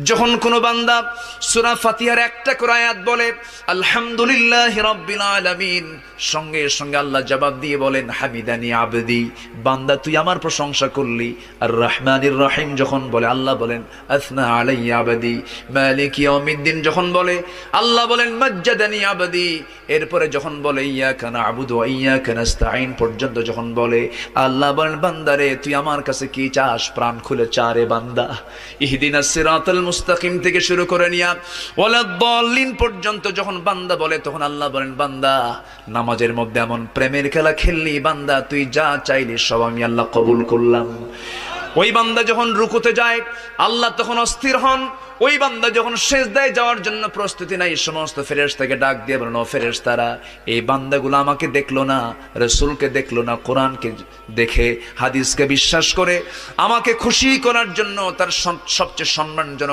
যখন কোনো বান্দা সূরা ফাতিহার একটা করে আয়াত বলে আলহামদুলিল্লাহি রাব্বিল আলামিন, সঙ্গে সঙ্গে আল্লাহ জবাব দিয়ে বলেন হামিদানি আবদি, বান্দা তুই আমার প্রশংসা করলি। আর রহমানির রহিম যখন বলে আল্লাহ বলেন আসনা আলাইয়া আবদি। মালিক ইয়াউমিদ্দিন যখন বলে আল্লাহ বলেন মাজ্জাদানি আবদি। এরপরে যখন বলে ইয়াকা না'বুদু ওয়া ইয়াকা নাস্তাঈন পর্যন্ত যখন বলে আল্লাহ বলেন বান্দারে তুই আমার কাছে কি চাস, প্রাণ খুলে চা রে বান্দা। ইহদিনাস সিরাতাল মুস্তাকিম থেকে শুরু করে নিয়া ওয়ালাদ-দাল্লিন পর্যন্ত যখন বান্দা বলে তখন আল্লাহ বলেন বান্দা নামাজের মধ্যে এমন প্রেমের খেলা খেললি বান্দা, তুই যা চাইলি সব আমি আল্লাহ কবুল করলাম। ওই বান্দা যখন রুকুতে যায় আল্লাহ তখন অস্থির হন। ওই বান্দা যখন সিজদায় যাওয়ার জন্য প্রস্তুতি নাই, সমস্ত ফেরেশতাকে ডাক দিয়ে বলেন ও ফেরেশতারা, এই বান্দাগুলো আমাকে দেখলো না, রাসূলকে দেখলো না, কোরআনকে দেখে হাদিসকে বিশ্বাস করে আমাকে খুশি করার জন্য তার সবচেয়ে সম্মানজনক